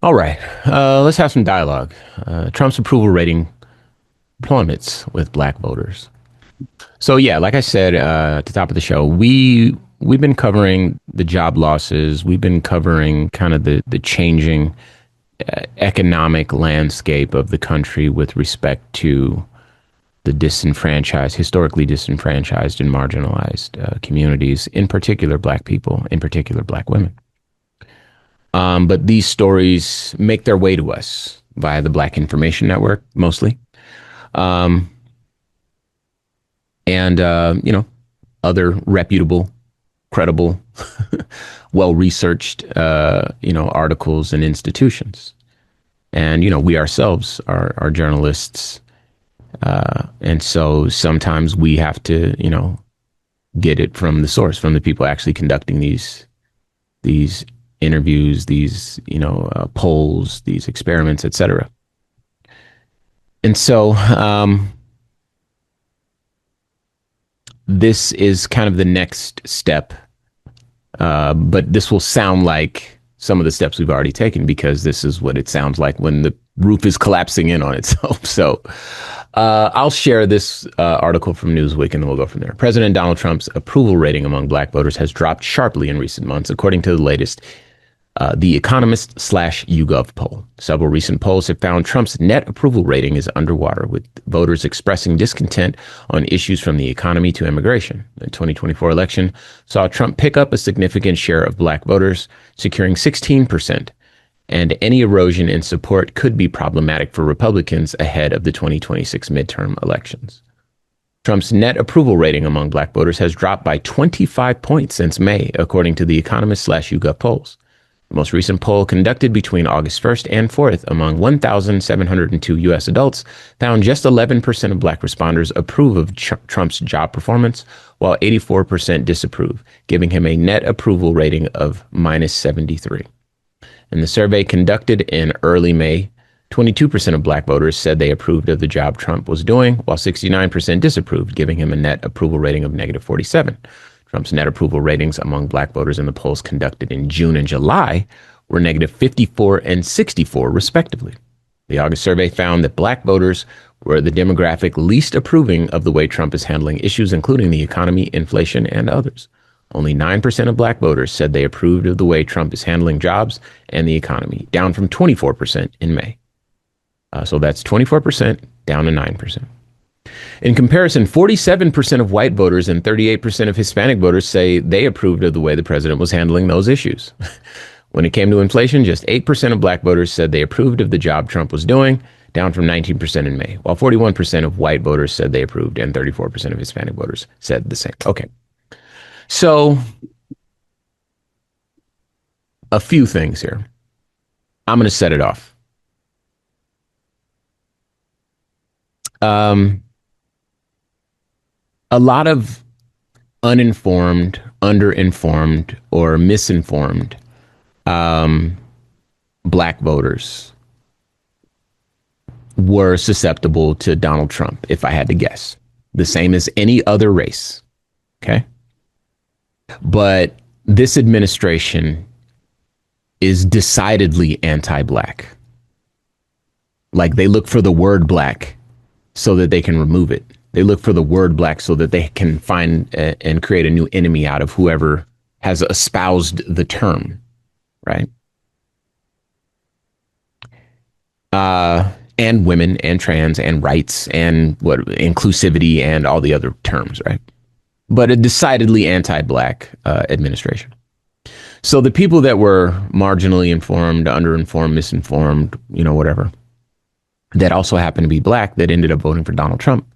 All right, let's have some dialogue. Trump's approval rating plummets with black voters. So yeah, like I said at the top of the show, we've been covering the job losses. We've been covering kind of the changing economic landscape of the country with respect to the disenfranchised, historically disenfranchised and marginalized communities, in particular black people, in particular black women. But these stories make their way to us via the Black Information Network, mostly. Um, and, other reputable, credible, well researched, articles and institutions. And, we ourselves are journalists. And so sometimes we have to, get it from the source, from the people actually conducting these interviews, these, polls, these experiments, etc. And so this is kind of the next step, but this will sound like some of the steps we've already taken because this is what it sounds like when the roof is collapsing in on itself. So I'll share this article from Newsweek and then we'll go from there. President Donald Trump's approval rating among black voters has dropped sharply in recent months, according to the latest The Economist /YouGov poll. Several recent polls have found Trump's net approval rating is underwater, with voters expressing discontent on issues from the economy to immigration. The 2024 election saw Trump pick up a significant share of black voters, securing 16%, and any erosion in support could be problematic for Republicans ahead of the 2026 midterm elections. Trump's net approval rating among black voters has dropped by 25 points since May, according to The Economist /YouGov polls. The most recent poll, conducted between August 1st and 4th among 1,702 U.S. adults, found just 11% of black responders approve of Trump's job performance, while 84% disapprove, giving him a net approval rating of minus 73. In the survey conducted in early May, 22% of black voters said they approved of the job Trump was doing, while 69% disapproved, giving him a net approval rating of negative 47. Trump's net approval ratings among black voters in the polls conducted in June and July were negative 54 and 64, respectively. The August survey found that black voters were the demographic least approving of the way Trump is handling issues, including the economy, inflation, and others. Only 9% of black voters said they approved of the way Trump is handling jobs and the economy, down from 24% in May. So that's 24% down to 9%. In comparison, 47% of white voters and 38% of Hispanic voters say they approved of the way the president was handling those issues. When it came to inflation, just 8% of black voters said they approved of the job Trump was doing, down from 19% in May, while 41% of white voters said they approved and 34% of Hispanic voters said the same. Okay. So a few things here. I'm going to set it off. A lot of uninformed, underinformed, or misinformed black voters were susceptible to Donald Trump, if I had to guess. The same as any other race. Okay? But this administration is decidedly anti-black. Like, they look for the word black so that they can remove it. They look for the word black so that they can find and create a new enemy out of whoever has espoused the term, right? And women and trans and rights and what inclusivity and all the other terms, right? But a decidedly anti-black administration. So the people that were marginally informed, underinformed, misinformed, whatever, that also happened to be black that ended up voting for Donald Trump,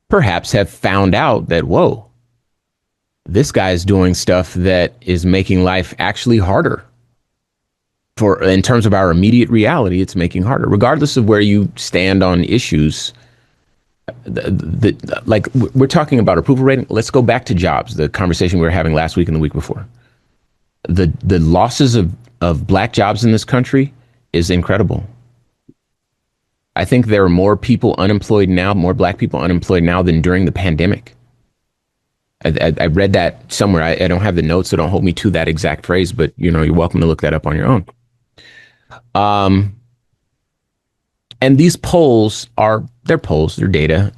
perhaps have found out that, whoa, this guy's doing stuff that is making life actually harder. In terms of our immediate reality, it's making harder, regardless of where you stand on issues. Like, we're talking about approval rating. Let's go back to jobs, the conversation we were having last week and the week before. The losses of black jobs in this country is incredible. I think there are more people unemployed now, more black people unemployed now than during the pandemic. I read that somewhere. I don't have the notes, so don't hold me to that exact phrase, but you're welcome to look that up on your own. And these polls they're polls, they're data.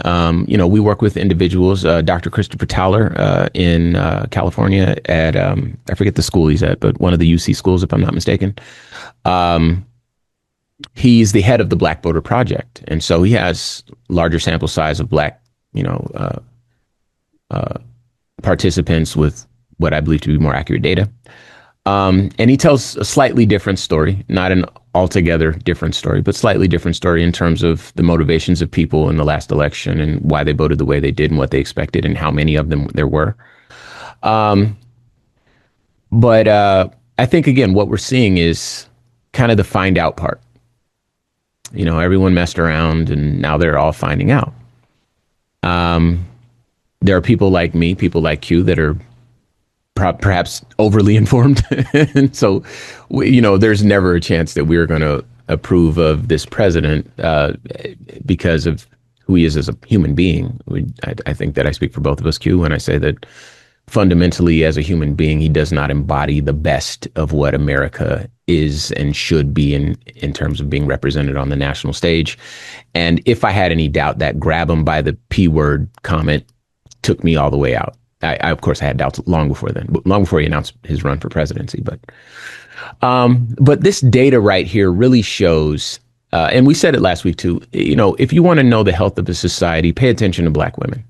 We work with individuals. Dr. Christopher Towler in California at I forget the school he's at, but one of the UC schools, if I'm not mistaken. He's the head of the Black Voter Project, and so he has larger sample size of Black, participants with what I believe to be more accurate data. And he tells a slightly different story, not an altogether different story, but slightly different story in terms of the motivations of people in the last election and why they voted the way they did and what they expected and how many of them there were. But I think, again, what we're seeing is kind of the find out part. Everyone messed around and now they're all finding out. There are people like me, people like you that are perhaps overly informed. And so, there's never a chance that we're going to approve of this president because of who he is as a human being. I think that I speak for both of us, Q, when I say that fundamentally, as a human being, he does not embody the best of what America is and should be in terms of being represented on the national stage. And if I had any doubt, that grab him by the P word comment took me all the way out. Of course, I had doubts long before then, long before he announced his run for presidency. But this data right here really shows, and we said it last week too, if you want to know the health of a society, pay attention to Black women.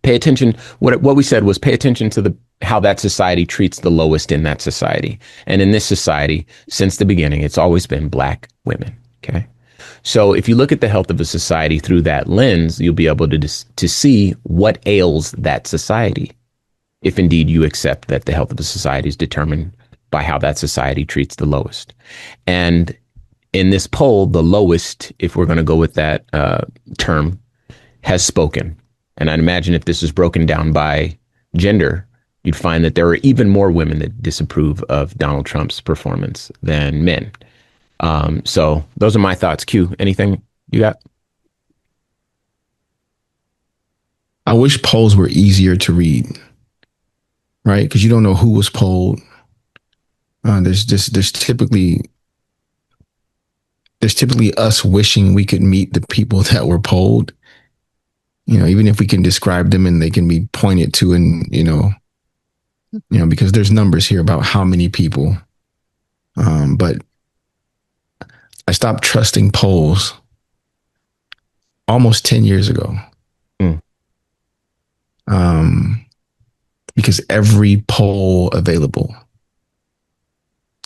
Pay attention. What we said was pay attention to how that society treats the lowest in that society. And in this society, since the beginning, it's always been Black women. Okay. So if you look at the health of a society through that lens, you'll be able to see what ails that society, if indeed you accept that the health of a society is determined by how that society treats the lowest. And in this poll, the lowest, if we're going to go with that term, has spoken. And I'd imagine if this is broken down by gender, you'd find that there are even more women that disapprove of Donald Trump's performance than men. So those are my thoughts. Q, anything you got? I wish polls were easier to read, right? Because you don't know who was polled. There's typically us wishing we could meet the people that were polled. Even if we can describe them and they can be pointed to, and because there's numbers here about how many people. But I stopped trusting polls almost 10 years ago. Because every poll available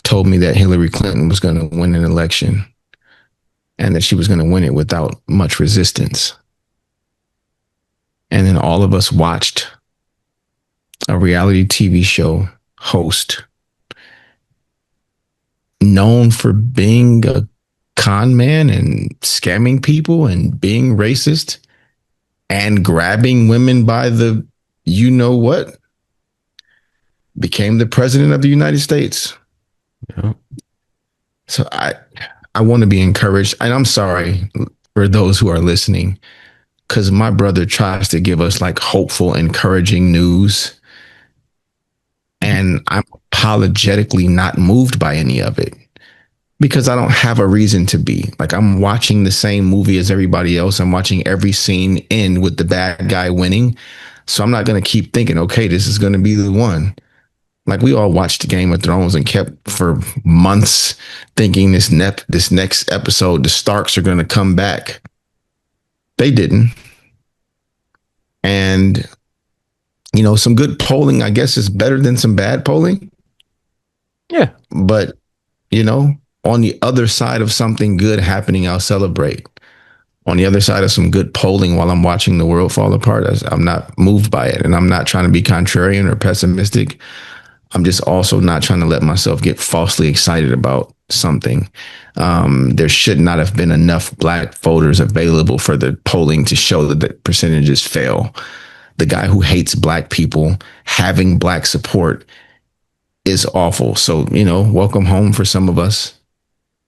told me that Hillary Clinton was going to win an election and that she was going to win it without much resistance. And then all of us watched a reality TV show host known for being a con man and scamming people and being racist and grabbing women by the what, became the president of the United States. Yeah. So I want to be encouraged. And I'm sorry for those who are listening, because my brother tries to give us like hopeful, encouraging news. And I'm apologetically not moved by any of it because I don't have a reason to be. Like, I'm watching the same movie as everybody else. I'm watching every scene end with the bad guy winning. So I'm not going to keep thinking, okay, this is going to be the one. Like, we all watched Game of Thrones and kept for months thinking this next episode, the Starks are going to come back. They didn't. And, some good polling, I guess, is better than some bad polling. Yeah. But, on the other side of something good happening, I'll celebrate. On the other side of some good polling while I'm watching the world fall apart, I'm not moved by it. And I'm not trying to be contrarian or pessimistic. I'm just also not trying to let myself get falsely excited about something. There should not have been enough Black voters available for the polling to show that the percentages fail. The guy who hates Black people having Black support is awful. So, welcome home for some of us.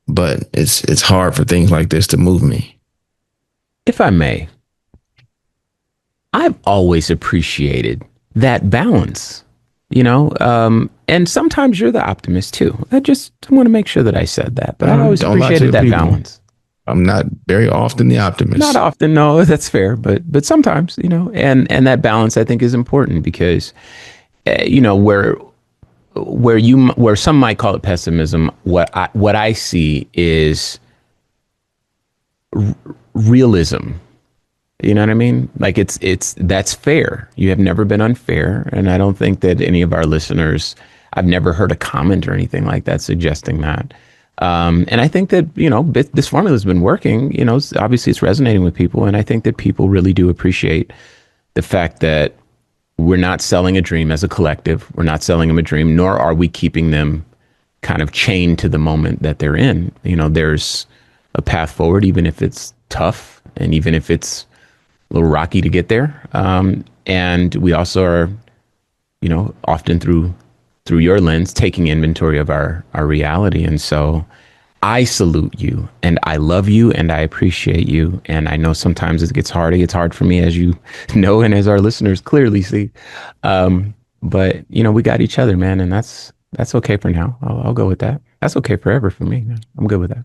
But it's hard for things like this to move me. If I may, I've always appreciated that balance, and sometimes you're the optimist too. I just want to make sure that I said that, but I always Don't lie to appreciated the that people. balance. I'm not very often the Not optimist. often, no, that's fair, but sometimes, and that balance I think is important because, where some might call it pessimism, what I see is realism. You know what I mean? Like it's that's fair. You have never been unfair, and I don't think that any of our listeners. I've never heard a comment or anything like that suggesting that. And I think that this formula has been working. Obviously it's resonating with people, and I think that people really do appreciate the fact that we're not selling a dream as a collective. We're not selling them a dream, nor are we keeping them kind of chained to the moment that they're in. There's a path forward, even if it's tough and even if it's a little rocky to get there. And we also are, often through your lens, taking inventory of our reality. And so I salute you and I love you and I appreciate you. And I know sometimes it gets hard. It gets hard for me, as you know, and as our listeners clearly see. But we got each other, man, and that's okay for now. I'll go with that. That's okay forever for me, man. I'm good with that.